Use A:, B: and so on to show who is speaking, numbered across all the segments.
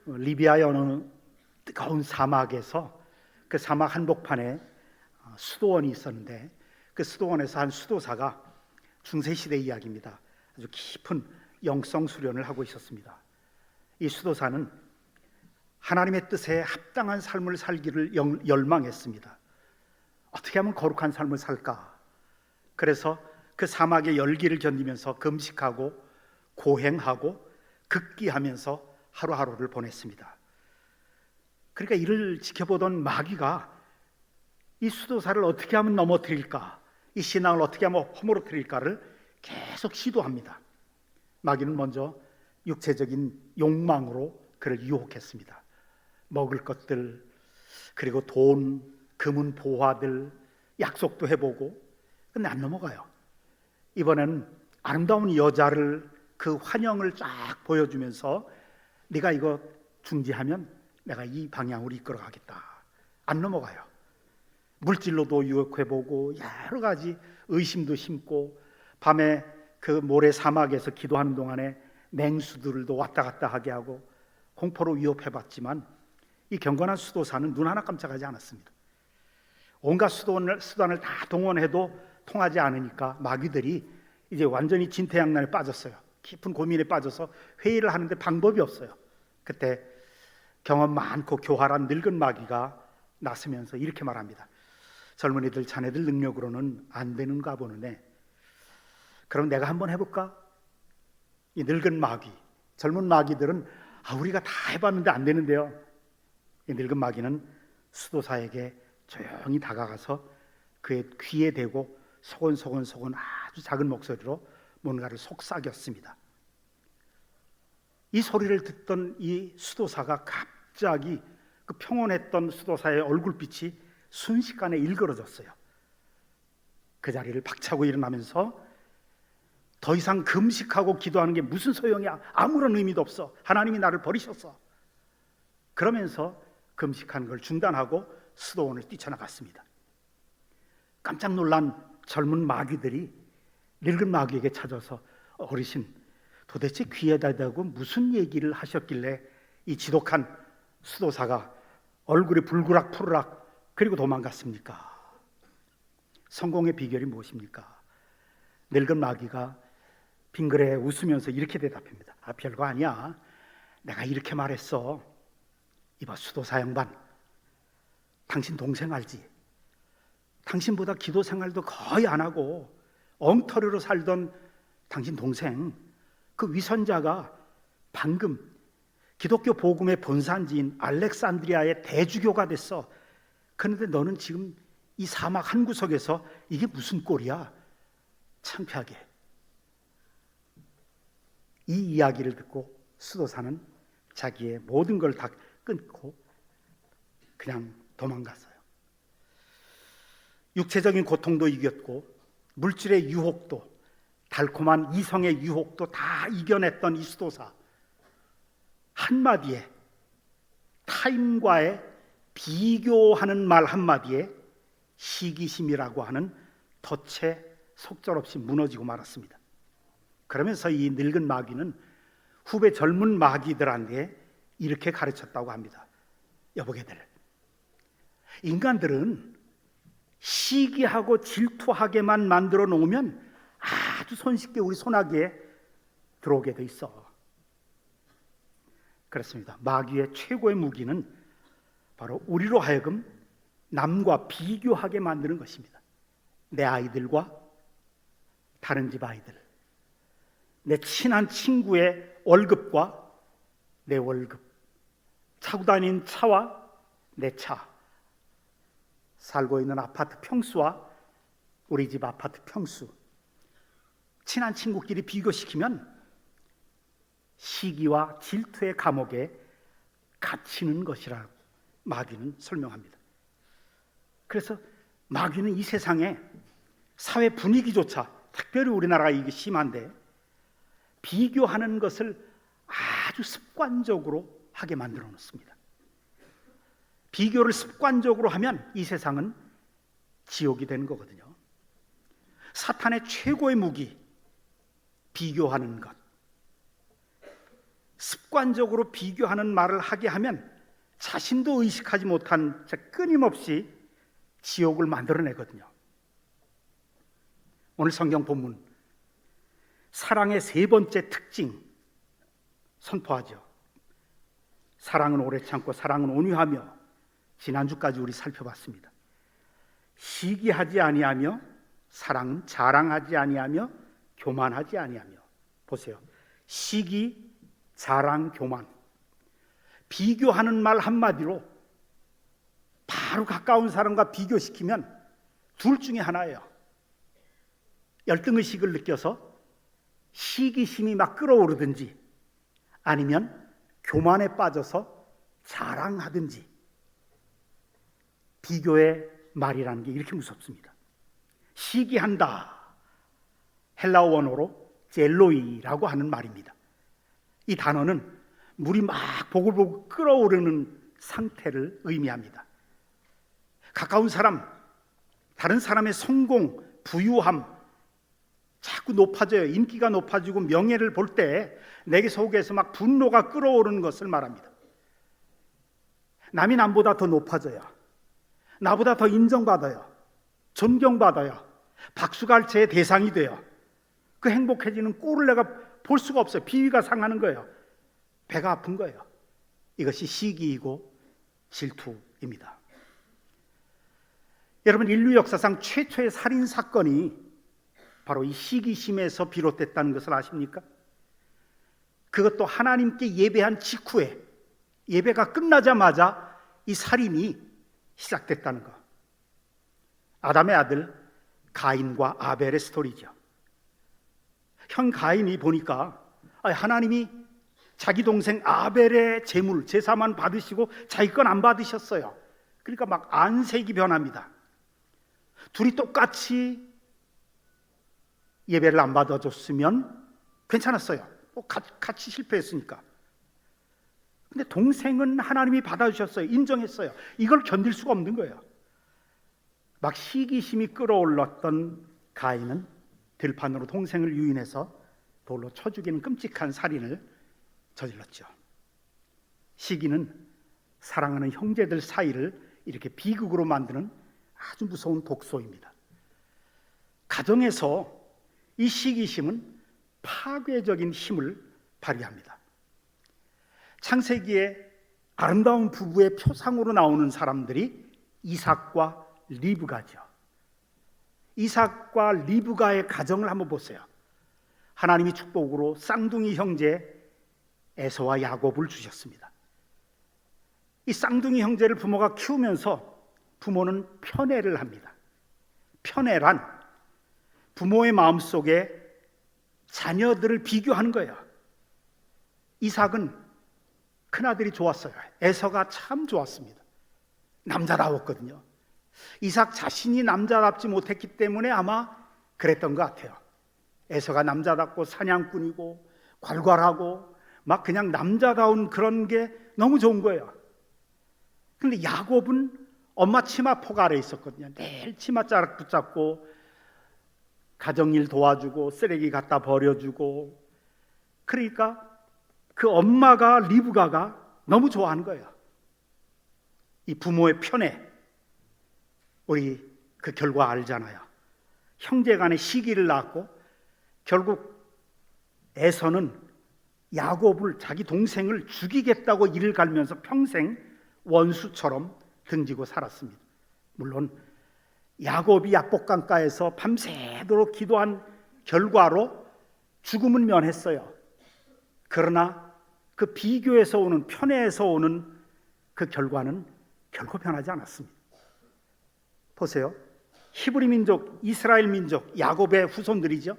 A: 리비아의 어느 뜨거운 사막에서 그 사막 한복판에 수도원이 있었는데, 그 수도원에서 한 수도사가 중세시대 이야기입니다. 아주 깊은 영성 수련을 하고 있었습니다. 이 수도사는 하나님의 뜻에 합당한 삶을 살기를 열망했습니다. 어떻게 하면 거룩한 삶을 살까? 그래서 그 사막의 열기를 견디면서 금식하고 고행하고 극기하면서 하루하루를 보냈습니다. 그러니까 이를 지켜보던 마귀가 이 수도사를 어떻게 하면 넘어뜨릴까, 이 신앙을 어떻게 하면 허물어뜨릴까를 계속 시도합니다. 마귀는 먼저 육체적인 욕망으로 그를 유혹했습니다. 먹을 것들, 그리고 돈, 금은 보화들, 약속도 해보고, 근데 안 넘어가요. 이번에는 아름다운 여자를, 그 환영을 쫙 보여주면서 네가 이거 중지하면 내가 이 방향으로 이끌어가겠다. 안 넘어가요. 물질로도 유혹해보고 여러 가지 의심도 심고, 밤에 그 모래 사막에서 기도하는 동안에 맹수들도 왔다 갔다 하게 하고 공포로 위협해봤지만 이 경건한 수도사는 눈 하나 깜짝하지 않았습니다. 온갖 수단을 다 동원해도 통하지 않으니까 마귀들이 이제 완전히 진퇴양난에 빠졌어요. 깊은 고민에 빠져서 회의를 하는데 방법이 없어요. 그때 경험 많고 교활한 늙은 마귀가 나서면서 이렇게 말합니다. 젊은이들, 자네들 능력으로는 안 되는가 보느네. 그럼 내가 한번 해볼까? 이 늙은 마귀, 젊은 마귀들은 우리가 다 해봤는데 안 되는데요. 이 늙은 마귀는 수도사에게 조용히 다가가서 그의 귀에 대고 소곤소곤 아주 작은 목소리로 뭔가를 속삭였습니다. 이 소리를 듣던 이 수도사가 갑자기 그 평온했던 수도사의 얼굴빛이 순식간에 일그러졌어요. 그 자리를 박차고 일어나면서 더 이상 금식하고 기도하는 게 무슨 소용이야, 아무런 의미도 없어, 하나님이 나를 버리셨어, 그러면서 금식하는 걸 중단하고 수도원을 뛰쳐나갔습니다. 깜짝 놀란 젊은 마귀들이 늙은 마귀에게 찾아서 어르신, 도대체 귀에다 대고 무슨 얘기를 하셨길래 이 지독한 수도사가 얼굴이 불그락 푸르락 그리고 도망갔습니까? 성공의 비결이 무엇입니까? 늙은 마귀가 빙그레 웃으면서 이렇게 대답합니다. 별거 아니야. 내가 이렇게 말했어. 이봐 수도사 양반, 당신 동생 알지? 당신보다 기도 생활도 거의 안 하고 엉터리로 살던 당신 동생, 그 위선자가 방금 기독교 복음의 본산지인 알렉산드리아의 대주교가 됐어. 그런데 너는 지금 이 사막 한 구석에서 이게 무슨 꼴이야? 창피하게. 이 이야기를 듣고 수도사는 자기의 모든 걸 다 끊고 그냥 도망갔어요. 육체적인 고통도 이겼고 물질의 유혹도, 달콤한 이성의 유혹도 다 이겨냈던 이 수도사, 한마디에, 타인과의 비교하는 말 한마디에 시기심이라고 하는 덫에 속절없이 무너지고 말았습니다. 그러면서 이 늙은 마귀는 후배 젊은 마귀들한테 이렇게 가르쳤다고 합니다. 여보게들, 인간들은 시기하고 질투하게만 만들어 놓으면 아주 손쉽게 우리 손아귀에 들어오게 돼 있어. 그렇습니다. 마귀의 최고의 무기는 바로 우리로 하여금 남과 비교하게 만드는 것입니다. 내 아이들과 다른 집 아이들, 내 친한 친구의 월급과 내 월급, 타고 다니는 차와 내 차, 살고 있는 아파트 평수와 우리 집 아파트 평수, 친한 친구끼리 비교시키면 시기와 질투의 감옥에 갇히는 것이라고 마귀는 설명합니다. 그래서 마귀는 이 세상에 사회 분위기조차, 특별히 우리나라가 이게 심한데, 비교하는 것을 아주 습관적으로 하게 만들어 놓습니다. 비교를 습관적으로 하면 이 세상은 지옥이 되는 거거든요. 사탄의 최고의 무기, 비교하는 것. 습관적으로 비교하는 말을 하게 하면 자신도 의식하지 못한 끊임없이 지옥을 만들어내거든요. 오늘 성경 본문 사랑의 세 번째 특징 선포하죠. 사랑은 오래 참고 사랑은 온유하며, 지난주까지 우리 살펴봤습니다. 시기하지 아니하며, 사랑은 자랑하지 아니하며, 교만하지 아니하며. 보세요. 시기, 자랑, 교만. 비교하는 말 한마디로 바로 가까운 사람과 비교시키면 둘 중에 하나예요. 열등의식을 느껴서 시기심이 막 끓어오르든지, 아니면 교만에 빠져서 자랑하든지. 비교의 말이라는 게 이렇게 무섭습니다. 시기한다, 헬라어 원어로 젤로이라고 하는 말입니다. 이 단어는 물이 막 보글보글 끓어오르는 상태를 의미합니다. 가까운 사람, 다른 사람의 성공, 부유함 자꾸 높아져요. 인기가 높아지고 명예를 볼 때 내게 속에서 막 분노가 끓어오르는 것을 말합니다. 남이 남보다 더 높아져요. 나보다 더 인정받아요. 존경받아요. 박수갈채의 대상이 돼요. 그 행복해지는 꼴을 내가 볼 수가 없어요. 비위가 상하는 거예요. 배가 아픈 거예요. 이것이 시기이고 질투입니다. 여러분, 인류 역사상 최초의 살인 사건이 바로 이 시기심에서 비롯됐다는 것을 아십니까? 그것도 하나님께 예배한 직후에, 예배가 끝나자마자 이 살인이 시작됐다는 것. 아담의 아들 가인과 아벨의 스토리죠. 형 가인이 보니까 하나님이 자기 동생 아벨의 제물, 제사만 받으시고 자기 건 안 받으셨어요. 그러니까 막 안색이 변합니다. 둘이 똑같이 예배를 안 받아줬으면 괜찮았어요. 같이 실패했으니까. 근데 동생은 하나님이 받아주셨어요. 인정했어요. 이걸 견딜 수가 없는 거예요. 막 시기심이 끌어올랐던 가인은 들판으로 동생을 유인해서 돌로 쳐 죽이는 끔찍한 살인을 저질렀죠. 시기는 사랑하는 형제들 사이를 이렇게 비극으로 만드는 아주 무서운 독소입니다. 가정에서 이 시기심은 파괴적인 힘을 발휘합니다. 창세기에 아름다운 부부의 표상으로 나오는 사람들이 이삭과 리브가죠. 이삭과 리브가의 가정을 한번 보세요. 하나님이 축복으로 쌍둥이 형제 에서와 야곱을 주셨습니다. 이 쌍둥이 형제를 부모가 키우면서 부모는 편애를 합니다. 편애란 부모의 마음속에 자녀들을 비교하는 거예요. 이삭은 큰아들이 좋았어요. 에서가 참 좋았습니다. 남자다웠거든요. 이삭 자신이 남자답지 못했기 때문에 아마 그랬던 것 같아요. 에서가 남자답고 사냥꾼이고 괄괄하고 막 그냥 남자다운 그런 게 너무 좋은 거예요. 그런데 야곱은 엄마 치마폭 아래 있었거든요. 매일 치맛자락 붙잡고 가정일 도와주고 쓰레기 갖다 버려주고, 그러니까 그 엄마가 리브가가 너무 좋아하는 거예요. 이 부모의 편애, 우리 그 결과 알잖아요. 형제간의 시기를 낳았고 결국 에서는 야곱을, 자기 동생을 죽이겠다고 이를 갈면서 평생 원수처럼 등지고 살았습니다. 물론 야곱이 약복강가에서 밤새도록 기도한 결과로 죽음은 면했어요. 그러나 그 비교에서 오는, 편애에서 오는 그 결과는 결코 변하지 않았습니다. 보세요. 히브리 민족, 이스라엘 민족, 야곱의 후손들이죠.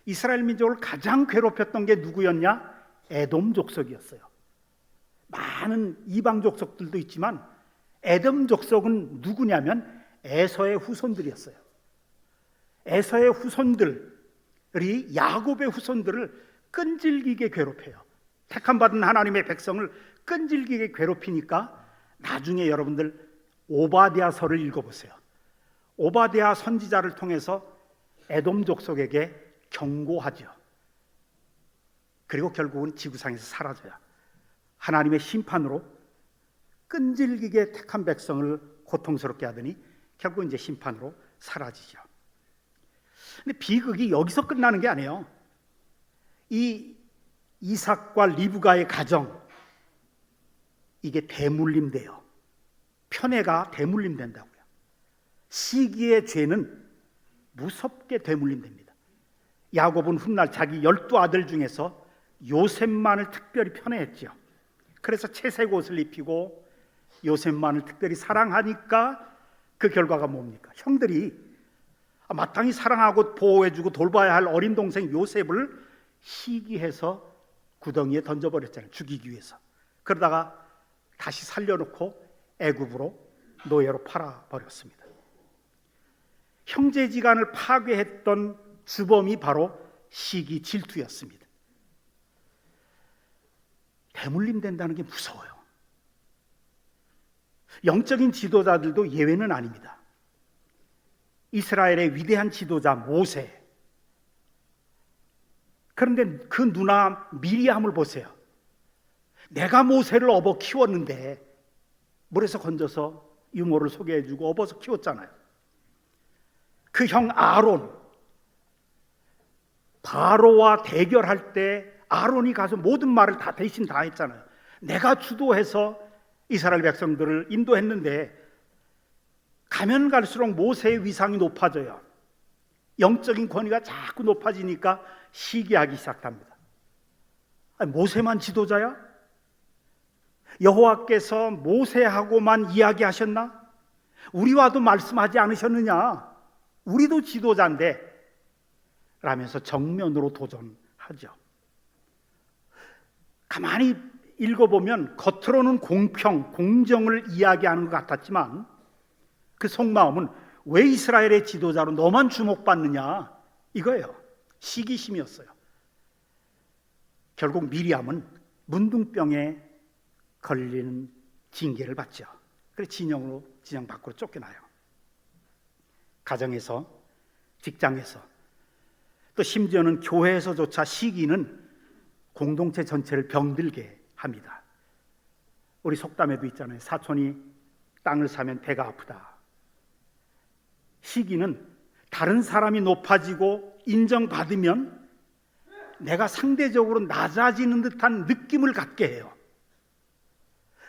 A: 이스라엘 민족을 가장 괴롭혔던 게 누구였냐? 에돔 족속이었어요. 많은 이방 족속들도 있지만 에돔 족속은 누구냐면 에서의 후손들이었어요. 에서의 후손들이 야곱의 후손들을 끈질기게 괴롭혀요. 택함받은 하나님의 백성을 끈질기게 괴롭히니까 나중에 여러분들 오바댜서를 읽어보세요. 오바댜 선지자를 통해서 에돔 족속에게 경고하죠. 그리고 결국은 지구상에서 사라져요. 하나님의 심판으로 끈질기게 택한 백성을 고통스럽게 하더니 결국 이제 심판으로 사라지죠. 근데 비극이 여기서 끝나는 게 아니에요. 이 이삭과 리브가의 가정, 이게 대물림돼요. 편애가 대물림된다고요. 시기의 죄는 무섭게 대물림됩니다. 야곱은 훗날 자기 12아들 중에서 요셉만을 특별히 편애했죠. 그래서 채색 옷을 입히고 요셉만을 특별히 사랑하니까 그 결과가 뭡니까? 형들이 마땅히 사랑하고 보호해주고 돌봐야 할 어린 동생 요셉을 시기해서 구덩이에 던져버렸잖아요. 죽이기 위해서. 그러다가 다시 살려놓고 애굽으로 노예로 팔아버렸습니다. 형제지간을 파괴했던 주범이 바로 시기 질투였습니다. 대물림된다는 게 무서워요. 영적인 지도자들도 예외는 아닙니다. 이스라엘의 위대한 지도자 모세, 그런데 그 누나 미리암을 보세요. 내가 모세를 업어 키웠는데 물에서 건져서 유모를 소개해주고 업어서 키웠잖아요. 그 형 아론, 바로와 대결할 때 아론이 가서 모든 말을 다 대신 다 했잖아요. 내가 주도해서 이스라엘 백성들을 인도했는데 가면 갈수록 모세의 위상이 높아져요. 영적인 권위가 자꾸 높아지니까 시기하기 시작합니다. 아니, 모세만 지도자야? 여호와께서 모세하고만 이야기하셨나? 우리와도 말씀하지 않으셨느냐? 우리도 지도자인데 라면서 정면으로 도전하죠. 가만히 읽어보면 겉으로는 공평, 공정을 이야기하는 것 같았지만 그 속마음은 왜 이스라엘의 지도자로 너만 주목받느냐 이거예요. 시기심이었어요. 결국 미리암은 문둥병에 걸리는 징계를 받죠. 그래서 진영 밖으로 쫓겨나요. 가정에서, 직장에서, 또 심지어는 교회에서조차 시기는 공동체 전체를 병들게 합니다. 우리 속담에도 있잖아요. 사촌이 땅을 사면 배가 아프다. 시기는 다른 사람이 높아지고 인정받으면 내가 상대적으로 낮아지는 듯한 느낌을 갖게 해요.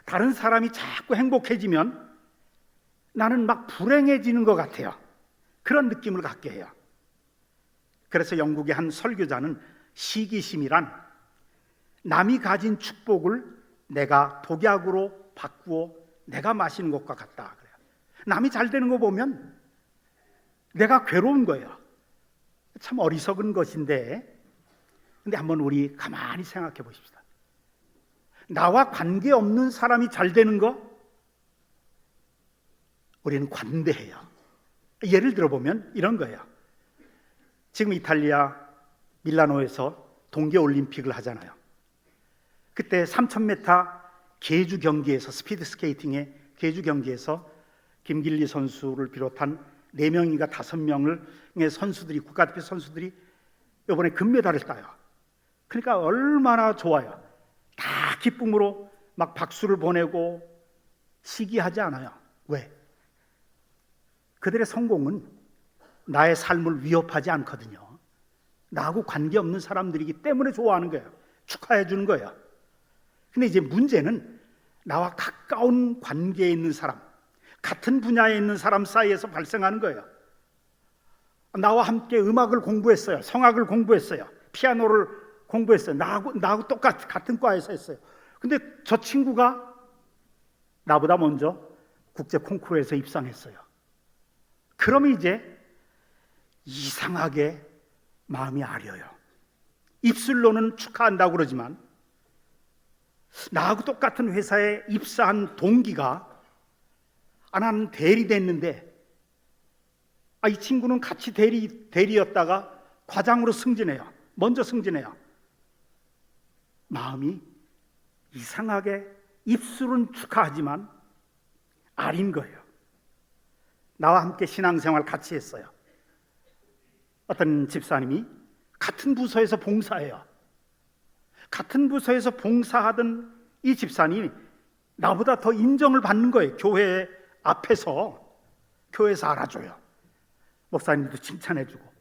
A: 다른 사람이 자꾸 행복해지면 나는 막 불행해지는 것 같아요. 그런 느낌을 갖게 해요. 그래서 영국의 한 설교자는 시기심이란 남이 가진 축복을 내가 독약으로 바꾸어 내가 마시는 것과 같다 그래요. 남이 잘 되는 거 보면 내가 괴로운 거예요. 참 어리석은 것인데, 근데 한번 우리 가만히 생각해 보십시다. 나와 관계없는 사람이 잘 되는 거 우리는 관대해요. 예를 들어보면 이런 거예요. 지금 이탈리아 밀라노에서 동계올림픽을 하잖아요. 그때 3000m 계주 경기에서, 스피드 스케이팅의 계주 경기에서 김길리 선수를 비롯한 4명인가 5명의 선수들이, 국가대표 선수들이 이번에 금메달을 따요. 그러니까 얼마나 좋아요. 다 기쁨으로 막 박수를 보내고 시기하지 않아요. 왜? 그들의 성공은 나의 삶을 위협하지 않거든요. 나하고 관계없는 사람들이기 때문에 좋아하는 거예요. 축하해 주는 거예요. 근데 이제 문제는 나와 가까운 관계에 있는 사람, 같은 분야에 있는 사람 사이에서 발생하는 거예요. 나와 함께 음악을 공부했어요. 성악을 공부했어요. 피아노를 공부했어요. 나하고 똑같이 같은 과에서 했어요. 근데 저 친구가 나보다 먼저 국제 콩쿠르에서 입상했어요. 그러면 이제 이상하게 마음이 아려요. 입술로는 축하한다고 그러지만 나하고 똑같은 회사에 입사한 동기가 나는 대리됐는데 이 친구는 같이 대리였다가 과장으로 승진해요. 먼저 승진해요. 마음이 이상하게 입술은 축하하지만 아린 거예요. 나와 함께 신앙생활 같이 했어요. 어떤 집사님이 같은 부서에서 봉사해요. 같은 부서에서 봉사하던 이 집사님이 나보다 더 인정을 받는 거예요. 교회 앞에서, 교회에서 알아줘요. 목사님도 칭찬해주고,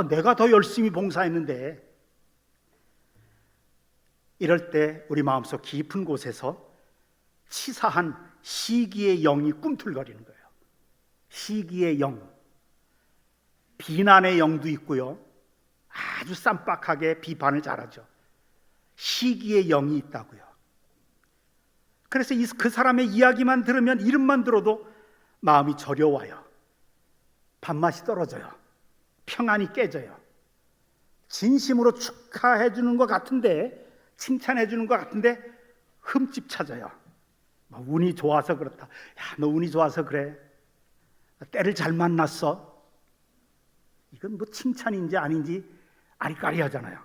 A: 내가 더 열심히 봉사했는데. 이럴 때 우리 마음속 깊은 곳에서 치사한 시기의 영이 꿈틀거리는 거예요. 시기의 영, 비난의 영도 있고요, 아주 쌈박하게 비판을 잘하죠. 시기의 영이 있다고요. 그래서 그 사람의 이야기만 들으면, 이름만 들어도 마음이 저려와요. 밥맛이 떨어져요. 평안이 깨져요. 진심으로 축하해 주는 것 같은데, 칭찬해 주는 것 같은데 흠집 찾아요. 운이 좋아서 그렇다. 야, 너 운이 좋아서 그래. 때를 잘 만났어. 이건 뭐 칭찬인지 아닌지 아리까리하잖아요.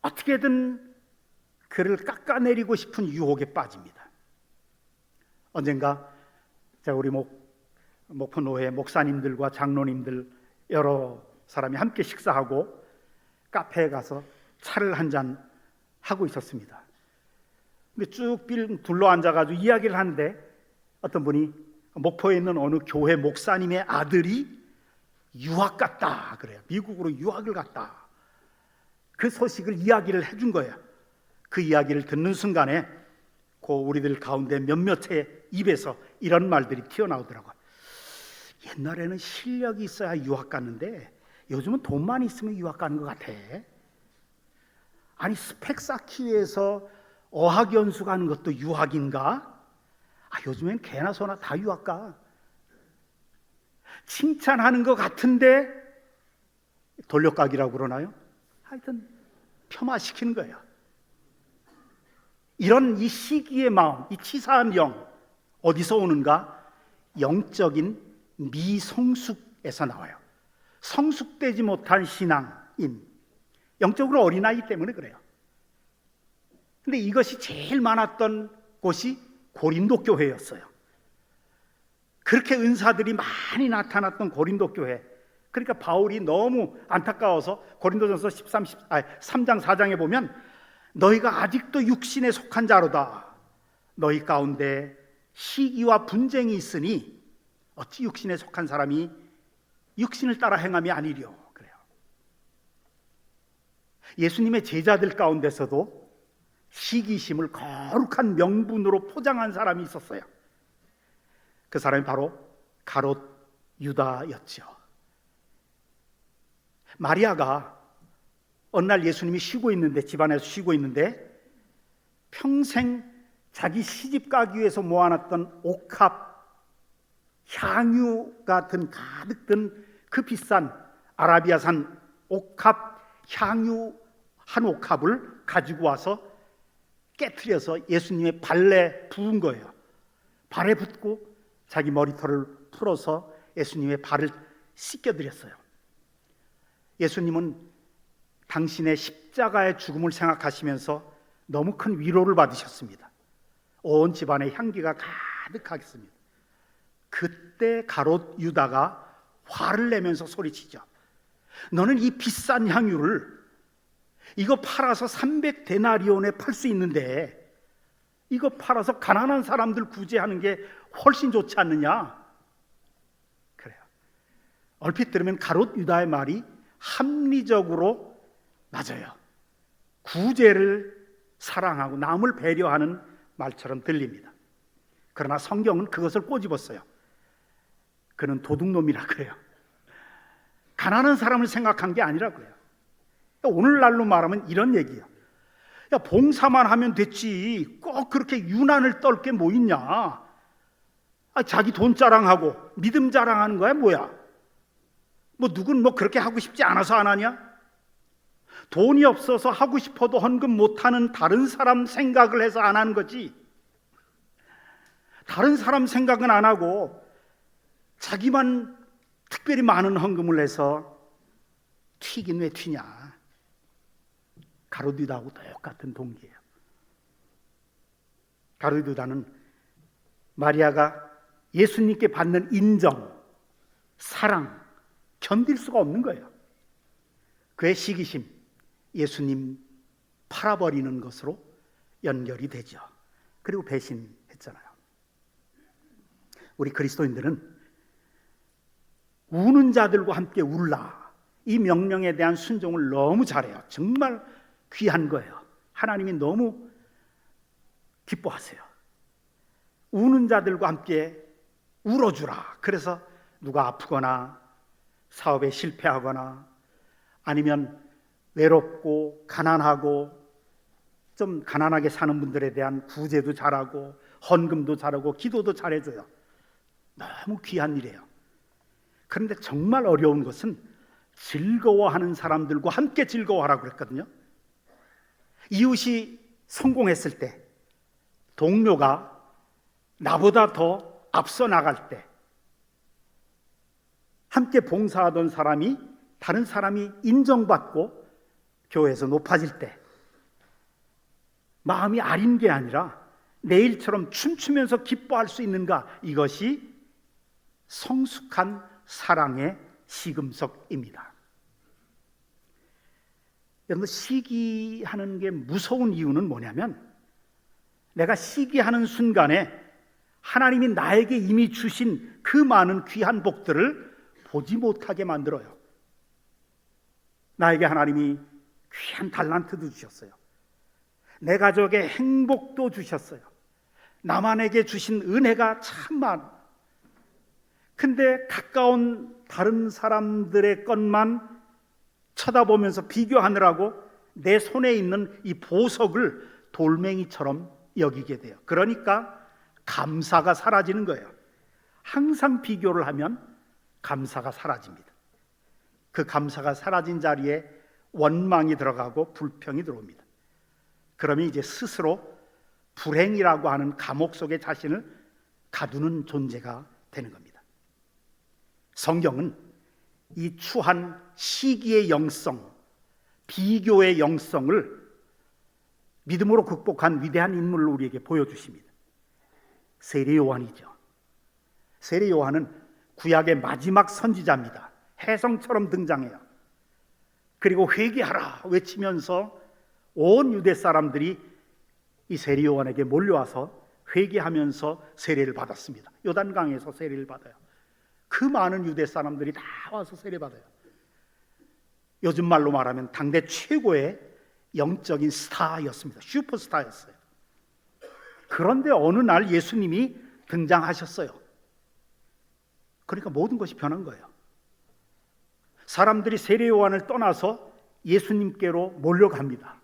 A: 어떻게든 그를 깎아내리고 싶은 유혹에 빠집니다. 언젠가 제가 우리 목포노회 목사님들과 장로님들 여러 사람이 함께 식사하고 카페에 가서 차를 한잔 하고 있었습니다. 근데 쭉 둘러 앉아가지고 이야기를 하는데, 어떤 분이 목포에 있는 어느 교회 목사님의 아들이 유학 갔다 그래요. 미국으로 유학을 갔다. 그 소식을 이야기를 해준 거예요. 그 이야기를 듣는 순간에 우리들 가운데 몇몇의 입에서 이런 말들이 튀어나오더라고요. 옛날에는 실력이 있어야 유학 갔는데 요즘은 돈만 있으면 유학 가는 것 같아. 아니, 스펙 쌓기 위해서 어학연수 가는 것도 유학인가? 요즘엔 개나 소나 다 유학 가. 칭찬하는 것 같은데 돌려가기라고 그러나요? 하여튼 폄하시키는 거예요. 이런 이 시기의 마음, 이 치사한 영, 어디서 오는가? 영적인 미성숙에서 나와요. 성숙되지 못한 신앙인, 영적으로 어린아이 때문에 그래요. 근데 이것이 제일 많았던 곳이 고린도 교회였어요. 그렇게 은사들이 많이 나타났던 고린도 교회. 그러니까 바울이 너무 안타까워서 고린도전서 3장 4장에 보면, 너희가 아직도 육신에 속한 자로다. 너희 가운데 시기와 분쟁이 있으니 어찌 육신에 속한 사람이 육신을 따라 행함이 아니려. 그래요. 예수님의 제자들 가운데서도 시기심을 거룩한 명분으로 포장한 사람이 있었어요. 그 사람이 바로 가롯 유다였죠. 마리아가 어느 날 예수님이 쉬고 있는데, 집안에서 쉬고 있는데, 평생 자기 시집 가기 위해서 모아놨던 옥합, 향유가 가득 든 그 비싼 아라비아산 옥합 향유 한 옥합을 가지고 와서 깨트려서 예수님의 발에 부은 거예요. 발에 붓고 자기 머리털을 풀어서 예수님의 발을 씻겨드렸어요. 예수님은 당신의 십자가의 죽음을 생각하시면서 너무 큰 위로를 받으셨습니다. 온 집안에 향기가 가득하겠습니다. 그때 가롯 유다가 화를 내면서 소리치죠. 너는 이 비싼 향유를 이거 팔아서 300데나리온에 팔 수 있는데 이거 팔아서 가난한 사람들 구제하는 게 훨씬 좋지 않느냐? 그래요. 얼핏 들으면 가롯 유다의 말이 합리적으로 맞아요. 구제를 사랑하고 남을 배려하는 말처럼 들립니다. 그러나 성경은 그것을 꼬집었어요. 그는 도둑놈이라 그래요. 가난한 사람을 생각한 게 아니라 그래요. 오늘날로 말하면 이런 얘기예요. 야, 봉사만 하면 됐지 꼭 그렇게 유난을 떨 게 뭐 있냐? 자기 돈 자랑하고 믿음 자랑하는 거야 뭐야? 누군 그렇게 하고 싶지 않아서 안 하냐? 돈이 없어서 하고 싶어도 헌금 못하는 다른 사람 생각을 해서 안 하는 거지. 다른 사람 생각은 안 하고 자기만 특별히 많은 헌금을 해서 튀긴 왜 튀냐? 가롯 유다하고 똑같은 동기예요. 가롯 유다는 마리아가 예수님께 받는 인정, 사랑 견딜 수가 없는 거예요. 그의 시기심, 예수님 팔아버리는 것으로 연결이 되죠. 그리고 배신했잖아요. 우리 그리스도인들은 우는 자들과 함께 울라, 이 명령에 대한 순종을 너무 잘해요. 정말 귀한 거예요. 하나님이 너무 기뻐하세요. 우는 자들과 함께 울어주라. 그래서 누가 아프거나 사업에 실패하거나 아니면 외롭고 가난하고 좀 가난하게 사는 분들에 대한 구제도 잘하고 헌금도 잘하고 기도도 잘해줘요. 너무 귀한 일이에요. 그런데 정말 어려운 것은 즐거워하는 사람들과 함께 즐거워하라고 그랬거든요. 이웃이 성공했을 때, 동료가 나보다 더 앞서 나갈 때, 함께 봉사하던 사람이 다른 사람이 인정받고 교회에서 높아질 때 마음이 아린 게 아니라 내일처럼 춤추면서 기뻐할 수 있는가, 이것이 성숙한 사랑의 시금석입니다. 여러분, 시기하는 게 무서운 이유는 뭐냐면, 내가 시기하는 순간에 하나님이 나에게 이미 주신 그 많은 귀한 복들을 보지 못하게 만들어요. 나에게 하나님이 귀한 달란트도 주셨어요. 내 가족의 행복도 주셨어요. 남한에게 주신 은혜가 참 많아. 근데 가까운 다른 사람들의 것만 쳐다보면서 비교하느라고 내 손에 있는 이 보석을 돌멩이처럼 여기게 돼요. 그러니까 감사가 사라지는 거예요. 항상 비교를 하면 감사가 사라집니다. 그 감사가 사라진 자리에 원망이 들어가고 불평이 들어옵니다. 그러면 이제 스스로 불행이라고 하는 감옥 속에 자신을 가두는 존재가 되는 겁니다. 성경은 이 추한 시기의 영성, 비교의 영성을 믿음으로 극복한 위대한 인물을 우리에게 보여주십니다. 세례 요한이죠. 세례 요한은 구약의 마지막 선지자입니다. 혜성처럼 등장해요. 그리고 회개하라 외치면서 온 유대 사람들이 이 세례 요한에게 몰려와서 회개하면서 세례를 받았습니다. 요단강에서 세례를 받아요. 그 많은 유대 사람들이 다 와서 세례 받아요. 요즘 말로 말하면 당대 최고의 영적인 스타였습니다. 슈퍼스타였어요. 그런데 어느 날 예수님이 등장하셨어요. 그러니까 모든 것이 변한 거예요. 사람들이 세례 요한을 떠나서 예수님께로 몰려갑니다.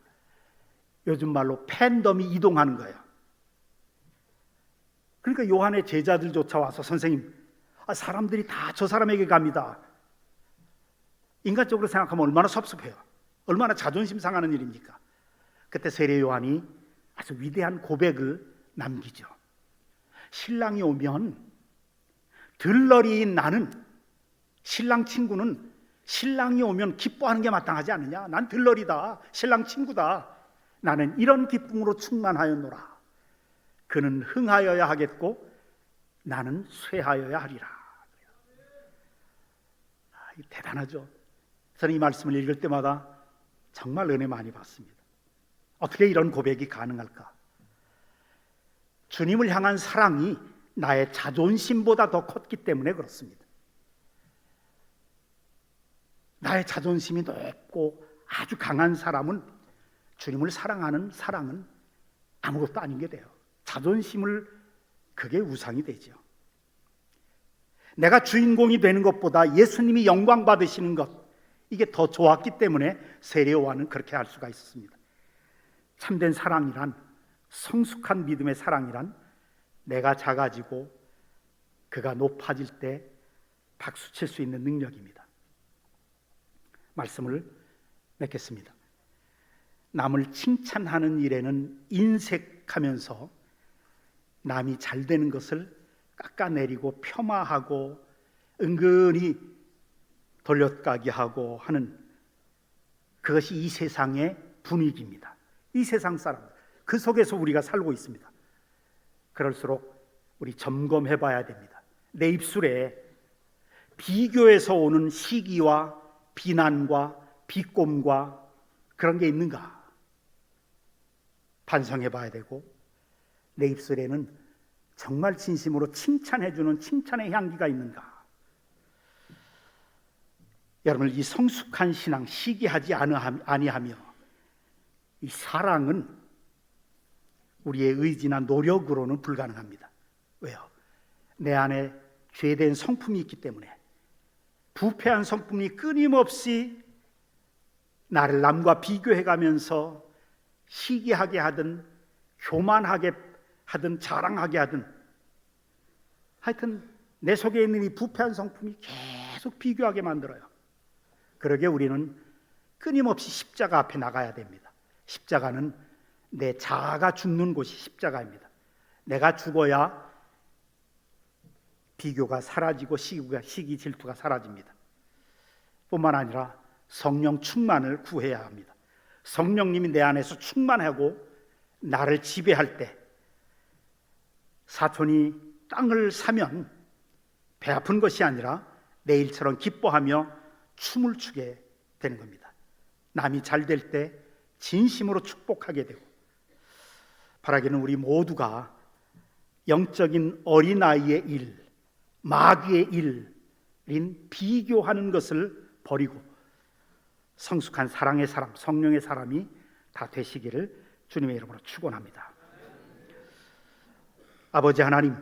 A: 요즘 말로 팬덤이 이동하는 거예요. 그러니까 요한의 제자들조차 와서 선생님, 사람들이 다 저 사람에게 갑니다. 인간적으로 생각하면 얼마나 섭섭해요. 얼마나 자존심 상하는 일입니까? 그때 세례 요한이 아주 위대한 고백을 남기죠. 신랑이 오면 들러리인 나는, 신랑 친구는 신랑이 오면 기뻐하는 게 마땅하지 않느냐? 난 들러리다, 신랑 친구다. 나는 이런 기쁨으로 충만하였노라. 그는 흥하여야 하겠고 나는 쇠하여야 하리라. 대단하죠. 저는 이 말씀을 읽을 때마다 정말 은혜 많이 받습니다. 어떻게 이런 고백이 가능할까? 주님을 향한 사랑이 나의 자존심보다 더 컸기 때문에 그렇습니다. 나의 자존심이 높고 아주 강한 사람은 주님을 사랑하는 사랑은 아무것도 아닌 게 돼요. 자존심을, 그게 우상이 되죠. 내가 주인공이 되는 것보다 예수님이 영광 받으시는 것, 이게 더 좋았기 때문에 세례 요한은 그렇게 할 수가 있었습니다. 참된 사랑이란, 성숙한 믿음의 사랑이란 내가 작아지고 그가 높아질 때 박수칠 수 있는 능력입니다. 말씀을 맺겠습니다. 남을 칭찬하는 일에는 인색하면서 남이 잘 되는 것을 깎아내리고 폄하하고 은근히 돌려가게 하고 하는, 그것이 이 세상의 분위기입니다. 이 세상 사람, 그 속에서 우리가 살고 있습니다. 그럴수록 우리 점검해 봐야 됩니다. 내 입술에 비교에서 오는 시기와 비난과 비꼼과 그런 게 있는가? 반성해 봐야 되고, 내 입술에는 정말 진심으로 칭찬해주는 칭찬의 향기가 있는가? 여러분, 이 성숙한 신앙, 시기하지 아니하며 이 사랑은 우리의 의지나 노력으로는 불가능합니다. 왜요? 내 안에 죄된 성품이 있기 때문에, 부패한 성품이 끊임없이 나를 남과 비교해가면서 시기하게 하든 교만하게 하든 자랑하게 하든, 하여튼 내 속에 있는 이 부패한 성품이 계속 비교하게 만들어요. 그러게 우리는 끊임없이 십자가 앞에 나가야 됩니다. 십자가는 내 자아가 죽는 곳이 십자가입니다. 내가 죽어야 비교가 사라지고 시기 질투가 사라집니다. 뿐만 아니라 성령 충만을 구해야 합니다. 성령님이 내 안에서 충만하고 나를 지배할 때, 사촌이 땅을 사면 배 아픈 것이 아니라 내일처럼 기뻐하며 춤을 추게 되는 겁니다. 남이 잘 될 때 진심으로 축복하게 되고, 바라기는 우리 모두가 영적인 어린아이의 일, 마귀의 일인 비교하는 것을 버리고 성숙한 사랑의 사람, 성령의 사람이 다 되시기를 주님의 이름으로 축원합니다. 아버지 하나님,